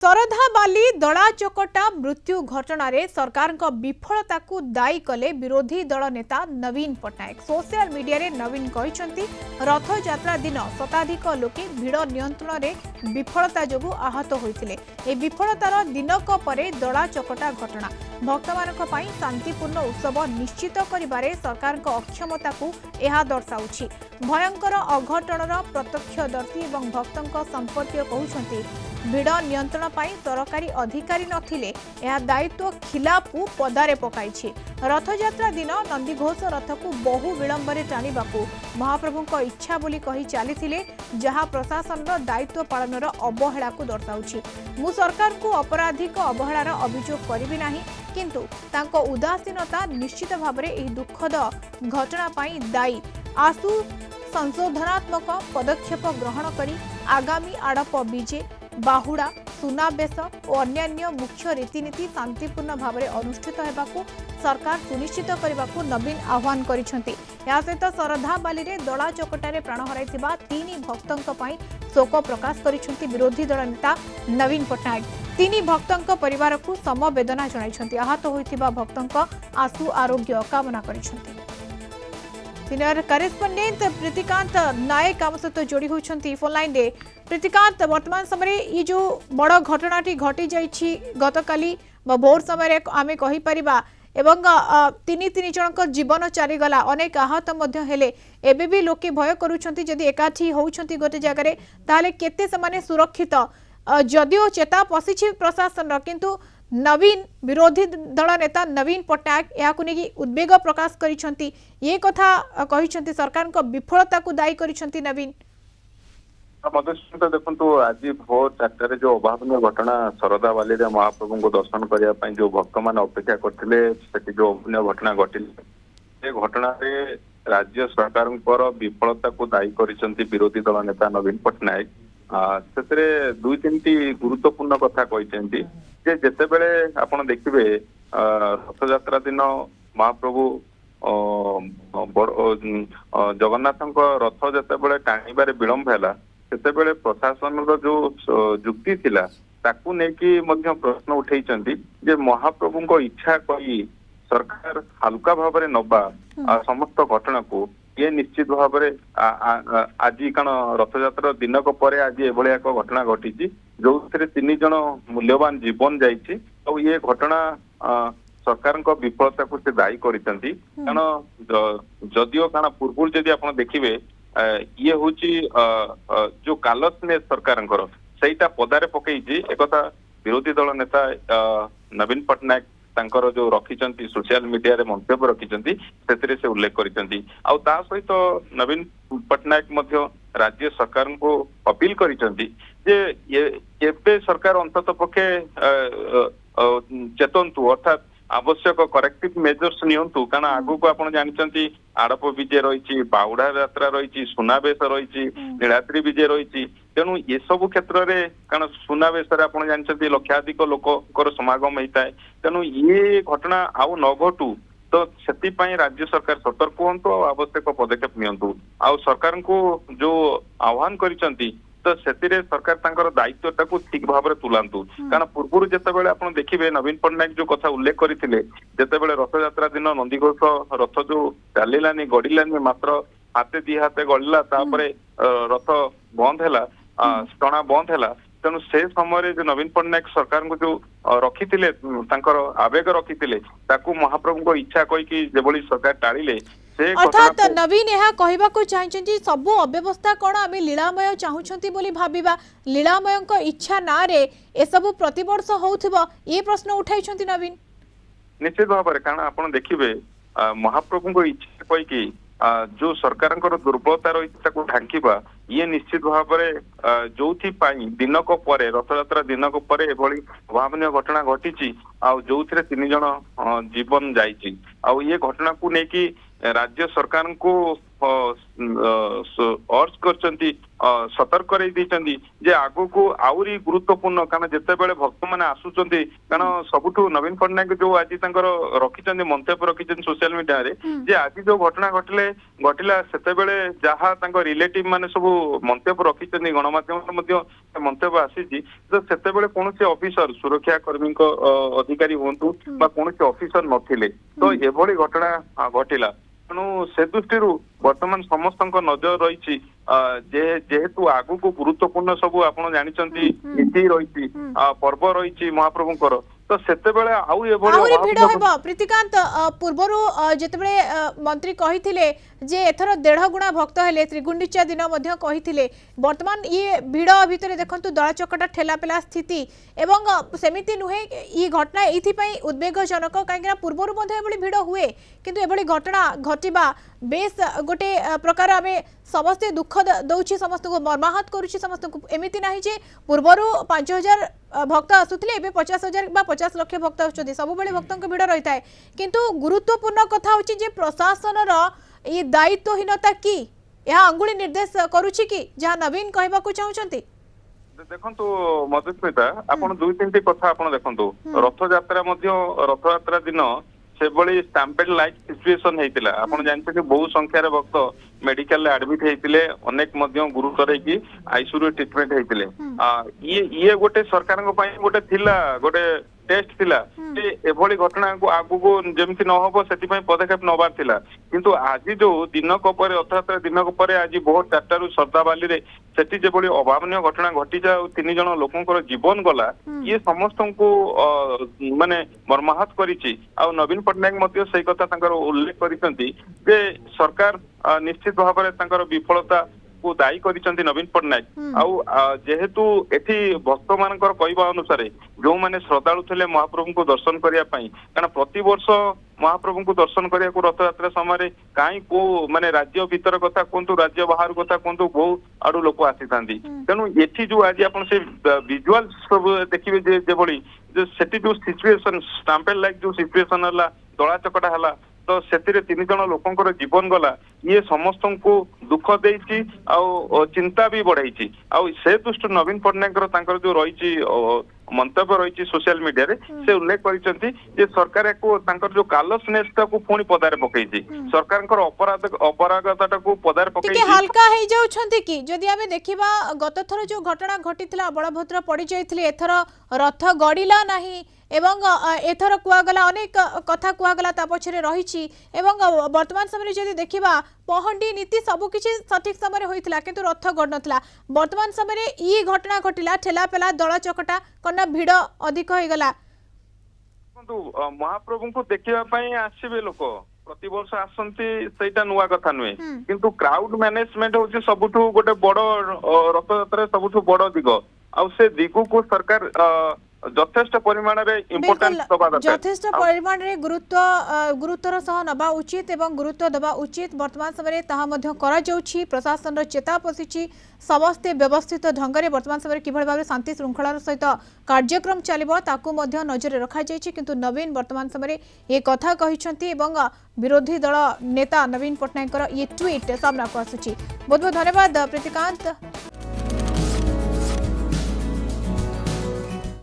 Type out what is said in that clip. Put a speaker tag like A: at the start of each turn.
A: ଶରଧାବାଲି ଦଳା ଚକଟା ମୃତ୍ୟୁ ଘଟଣାରେ ସରକାରଙ୍କ ବିଫଳତାକୁ ଦାୟୀ କଲେ ବିରୋଧୀ ଦଳ ନେତା ନବୀନ ପଟ୍ଟନାୟକ। सोशल मीडिया नवीन कहते रथयात्रा दिन शताधिक लोके भिड़ नियंत्रण विफलता जो आहत होते। विफलतार दिनक परे दला चकटा घटना भक्त मान शांतिपूर्ण उत्सव निश्चित करिबारे सरकार अक्षमता को यह दर्शाऊछि। भयंकर अघटनर प्रत्यक्षदर्शी और भक्तों संपर्क कहते भिड़ नियंत्रण सरकारी अधिकारी नथिले यह दायित्व खिलाफ को पदारे पकाई। रथयात्रा दिन नंदीघोष रथ को बहु विलंबरे टाणिबाकू महाप्रभु इच्छा बोली कही चली जहां प्रशासन दायित्व पालनर अवहेला को दर्शाऊछि। मु सरकार को अपराधिक अवहेलार अभियोग करिबि नाही, किंतु तांको उदासीनता निश्चित भाव में दुखद घटना दायी। आसु संशोधनात्मक पदक्षेप ग्रहण करी आगामी आड़प विजे बाहुड़ा सुनाबेश और अन्य मुख्य रीतिनीति शांतिपूर्ण भाव में अनुष्ठित होगा सरकार सुनिश्चित करने को नवीन आह्वान करिसेंति। या सहित शरधाबाली रे दला चकटारे प्राण हराइथिबा 3 भक्तों शोक प्रकाश करिसेंति विरोधी दल नेता नवीन पट्टनायक। 3 भक्तों परिवार को समवेदना जणाइसेंति। आहत होइथिबा भक्तों आशु आरोग्य कामना करिसेंति। सीनियर करेस्पोंडेंट प्रीतिकांत नायक आम सहित जोड़ी होती फोन लाइन रे। प्रीतिकांत, वर्तमान समय ये जो बड़ घटनाटी घटी जाइछि गतकाली भोर समय आमे कहि परिबा एवं 3 जनक जीवन चलीगला, अनेक आहत मध्य हेले एबे भी लोके भय करूछंती जदि एकाठी होउछंती गोटे जगह ताले केते समाने सुरक्षित। जदिओ चेता पशिछि प्रशासन किंतु नवीन विरोधी दल नेता नवीन पट्टनायक या उद्वेग प्रकाश करिसेंति। ये कथा कहिसेंति सरकार को विफलता को दायी करिसेंति नवीन।
B: देखो आज भोर 4 जो अभावन घटना शरधाबाली महाप्रभु को दर्शन करने जो भक्त मान अपेक्षा करते जो अभावन घटना घटिले घटना राज्य सरकार विफलता को दायी करिसेंति विरोधी दल नेता नवीन पट्टनायक। से 2-3 गुरुत्वपूर्ण कथा कहते जेते बेले आपण देखिबे रथयात्रा दिन महाप्रभु जगन्नाथ रथ जेते बेले टाणीबारे विलंब हैला सेते बेले प्रशासन जो जुक्ति थिला ताकू नेकी मध्य प्रश्न उठेइचंती जे महाप्रभु को इच्छा कही सरकार हल्का भाव में नबा समस्त घटना को ये निश्चित भाव में आज कण रथयात्रा दिनक परे आज एभली एक घटना घटी जो 3 जन मूल्यवान जीवन जाइए तो ये घटना सरकार विफलता को से दायी करिसेंति। कारण जदिओ कारण पूर्व जदि आप देखिए ये हूँ जो कालसनेस सरकार सहीटा पदारे पकई एक विरोधी दल नेता नवीन पट्टनायक तांकर जो रखिचंती सोशल मीडिया रे मंतव्य रखिचंती से उल्लेख करिसेंती। आ ता सहित नवीन पट्टनायक मध्य राज्य सरकार को अपील करिसेंती जे एबे सरकार अंतत पक्षे चेतंतु अर्थात आवश्यक करेक्टिव मेजर्स नियंतु। कारण आगु को आपण जानचंती आड़प विजय रही बाहुड़ा यात्रा रही सुनाबेश रही नीलाद्री विजय रही तेणु ये सब क्षेत्र में कारण सुनाबेश आपण जानचंती लक्षाधिक लोकर समागम होता है तेणु ये घटना आउ न घटू तो से राज्य सरकार सतर्क हुंतु आवश्यक पदक्षेप नियंतु। आ सरकार को जो आह्वान करिसेंती तो से सरकार तांकर दायित्वटा को ठीक भाव में तुलांतु। कारण पूर्व जिते आप देखिए नवीन पट्टनायक जो कथा उल्लेख करते जिते रथयात्रा दिन नंदीघोष रथ जो चलानी गड़िलानी मात्र हाथे 2 हाथे गड़िला रथ बंद है टणा बंद है तेणु से समय जो नवीन पट्टनायक सरकार को जो रखी आवेग रखी महाप्रभु को इच्छा कही जो सरकार टाड़िले
A: अर्थात नवीन यह कहवा को चाहिए सबू अव्यवस्था कौन आम लीलामय चाहूँगी बोली भाविबा लीलामय इच्छा ना रे ए सब प्रतिवर्ष होउथिबो ये प्रश्न उठाई नवीन
B: निश्चित भाव में। कारण आप देखिए महाप्रभु को इच्छा कही जो सरकार दुर्बलता रही ढांकिबा ये निश्चित भाव में जो दिनक पर रथयात्रा दिनक पर एभली अभावन घटना घटी जो 3 जन जीवन जाइए ये घटना को लेकिन राज्य सरकार को अर्ज करचंती ସତର୍କ କରାଇ ଦେଇଛନ୍ତି ଯେ ଆଗକୁ ଆହୁରି ଗୁରୁତ୍ୱପୂର୍ଣ୍ଣ କାରଣ ଯେତେବେଳେ ଭକ୍ତ ମାନେ ଆସୁଛନ୍ତି କାରଣ ସବୁଠୁ ନବୀନ ପଟ୍ଟନାୟକ ଯୋଉ ଆଜି ତାଙ୍କର ରଖିଛନ୍ତି ମନ୍ତବ୍ୟ ରଖିଛନ୍ତି ସୋସିଆଲ ମିଡିଆରେ ଯେ ଆଜି ଯୋଉ ଘଟଣା ଘଟିଲା ସେତେବେଳେ ଯାହା ତାଙ୍କ ରିଲେଟିଭ ମାନେ ସବୁ ମନ୍ତବ୍ୟ ରଖିଛନ୍ତି ଗଣମାଧ୍ୟମରେ ମଧ୍ୟ ମନ୍ତବ୍ୟ ଆସିଛି ତ ସେତେବେଳେ କୌଣସି ଅଫିସର ସୁରକ୍ଷା କର୍ମୀଙ୍କ ଅଧିକାରୀ ହୁଅନ୍ତୁ ବା କୌଣସି ଅଫିସର ନଥିଲେ ତ ଏଭଳି ଘଟଣା ଘଟିଲା ତେଣୁ ସେ ଦୃଷ୍ଟିରୁ ବର୍ତ୍ତମାନ ସମସ୍ତଙ୍କ ନଜର ରହିଛି ଯେହେତୁ ଆଗକୁ ଗୁରୁତ୍ୱପୂର୍ଣ୍ଣ ସବୁ ଆପଣ ଜାଣିଛନ୍ତି ନୀତି ରହିଛି ପର୍ବ ରହିଛି ମହାପ୍ରଭୁଙ୍କର ତ ସେତେବେଳେ ଆଉ
A: ଆହୁରି ଭିଡ଼
B: ଏଭଳି
A: ହେବ ପ୍ରୀତିକାନ୍ତ ପୂର୍ବରୁ ଯେତେବେଳେ ମନ୍ତ୍ରୀ କହିଥିଲେ ଯେ ଏଥର 1.5 ଗୁଣା ଭକ୍ତ ହେଲେ ତ୍ରିଗୁଣ୍ଡିଚା ଦିନ ମଧ୍ୟ କହିଥିଲେ ବର୍ତ୍ତମାନ ଇଏ ଭିଡ଼ ଭିତରେ ଦେଖନ୍ତୁ ଦଳଚକଟା ଠେଲାପେଲା ସ୍ଥିତି ଏବଂ ସେମିତି ନୁହେଁ ଇ ଘଟଣା ଏଇଥିପାଇଁ ଉଦ୍ବେଗଜନକ କାହିଁକିନା ପୂର୍ବରୁ ମଧ୍ୟ ଏଭଳି ଭିଡ଼ ହୁଏ କିନ୍ତୁ ଏଭଳି ଘଟଣା ଘଟିବା ବେଶ ଗୋଟେ ପ୍ରକାର ଆମେ ସମସ୍ତେ ଦୁଃଖ ଦଉଛି ସମସ୍ତଙ୍କୁ ମର୍ମାହତ କରୁଛି ସମସ୍ତଙ୍କୁ ଏମିତି ନାହିଁ ଯେ ପୂର୍ବରୁ 5,000 ଭକ୍ତ ଆସୁଥିଲେ ଏବେ 50,000 ବା 50 ଲକ୍ଷ ଭକ୍ତ ଆସୁଛନ୍ତି ସବୁବେଳେ ଭକ୍ତଙ୍କ ଭିଡ଼ ରହିଥାଏ କିନ୍ତୁ ଗୁରୁତ୍ୱପୂର୍ଣ୍ଣ କଥା ହେଉଛି ଯେ ପ୍ରଶାସନର ये दायित्वहीनता की यह अंगुली निर्देश करुछि कि जहाँ नवीन कहबाकू चाहुचंती
B: देखंतु मधुस्मिता आपण 2-3 कथा आपण देखंतु रथयात्रा दिन सेभली स्टैम्पेड लाइक सिचुएशन हेतिला आपण जानते कि बहु संख्यार भक्त मेडिकल एडमिट हेतिले अनेक मध्य गुरुतर हेकी आईसीयू ट्रीटमेंट हेतिले ये गोटे सरकार गोटे थिला गोटे टेस्ट थिला जे एभली घटना को आगु को जेमति न होबो सेति पई पदक्षेप नबार थिला किंतु आज जो दिनक पर रथयात्रा दिनक पर आज बहुत 4 टारू श्रद्धावाली रे सेति जेभली अभावनीय घटना घटी जा 3 जण लोकंकर जीवन गला ये समस्त को माने मर्माहत करिछि आ नवीन पट्टनायक मध्य सेही कथा तांकर उल्लेख करिसंती जे सरकार निश्चित भाव में तांकर विफलता को दायी करिसंती नवीन पट्टनायक आउ जेहेतु एठी भक्त मानकर कहवा अनुसार जो माने श्रद्धालु थे महाप्रभु को दर्शन करिया पई कारण प्रति वर्ष महाप्रभु को दर्शन करिया को रथयात्रा समय काई को माने राज्य भीतर कथा कोंतु राज्य बाहर कथा कोंतु बहु आडू लोक आसी थांती तेनु एठी जो आज आपण से विजुअल सब देखिबे जे जेबोली जो सेठी जो सिचुएशन स्टैम्पेड लाइक जो सिचुएशन हला दळा चकटा हला तो सेतिरे 3 जण लोकंकर जीवन गला ये समस्त को दुख देइछि आ चिंता भी बढ़ाई आ से दृष्टि नवीन पट्टनायक तांकर जो रही मंतव्य रही सोशल मीडिया रे से उल्लेख करिसेंती जे सरकार को तांकर जो कालसनेस को पुणी पदार पकईछि सरकार अपरागता को पदार पकईछि
A: हल्का हे जाउछंती कि जदि आमे देखिबा गत थर जो घटना घटितला बलभद्र पड़ी जाइथिले एथर रथ गड़िला नाही एवं एथर कुआगला अनेक कथा कुआगला ता पछरे रहिछि एवं वर्तमान समय जदि देखिबा पहंडी नीति सबकिछि सठिक समय होइथिला किंतु रथ गड़ नथला वर्तमान समय ई घटना घटिला ठेला पेला दळ चकटा कना भिड़ अधिक होई गला
B: महाप्रभु को देखिबा पई आसीबे लोक प्रति वर्ष आसंती सेटा नुवा कथा नुहे किंतु क्राउड मैनेजमेंट होछि सबुठु गोटे बड़ रथयात्रा सबुठु बड़ दिग आ से दिगु को सरकार যথেষ্ট পরিমাণরে ইম্পর্টেন্স দবা দরকার
A: যথেষ্ট পরিমাণরে গুরুত্বর সহ নবা উচিত এবং গুরুত্ব দেবা উচিত বর্তমান সময়ে তাহা মধ্য করা যাଉଛି প্রশাসনর চেতা পশিছি সমস্তে ব্যবস্থিত ঢঙ্গরে বর্তমান সময়ে কিভাবে ভাবে শান্তি শৃঙ্খলার সহিত কার্যক্রম চালিব তাকু মধ্য নজরে রখা যাইছি কিন্তু নবীন বর্তমান সময়ে এই কথা কহিছন্তি এবং বিরোধী দল নেতা নবীন পটনায়কৰ এই টুইট সামনাକୁ ଆସୁଛି। बहुत बहुत धन्यवाद प्रीतिकांत।